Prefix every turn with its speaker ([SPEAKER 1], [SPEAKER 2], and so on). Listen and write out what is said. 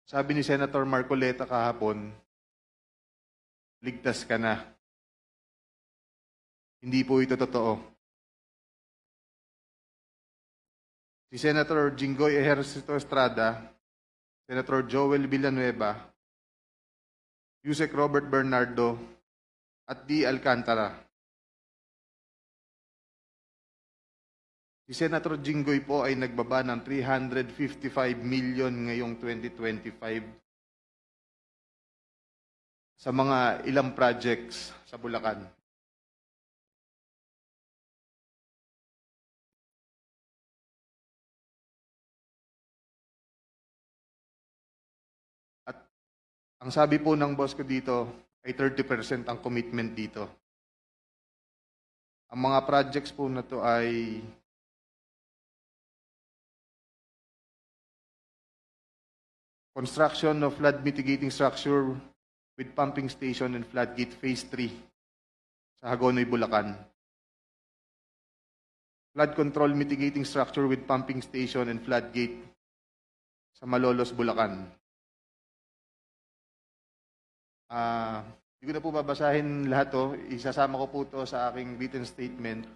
[SPEAKER 1] Sabi ni Senator Marcoleta kahapon, ligtas ka na. Hindi po ito totoo. Si Senator Jinggoy Ejercito Estrada, Senator Joel Villanueva, Yusek Robert Bernardo, at D. Alcantara. Si Senator Jinggoy po ay nagbaba ng 355 million ngayong 2025 sa mga ilang projects sa Bulacan. At ang sabi po ng boss ko dito ay 30% ang commitment dito. Ang mga projects po na to ay construction of flood mitigating structure with pumping station and floodgate phase 3 sa Hagonoy, Bulacan. Flood control mitigating structure with pumping station and floodgate sa Malolos, Bulacan. Hindi ko na po babasahin lahat to. Isasama ko po to sa aking written statement.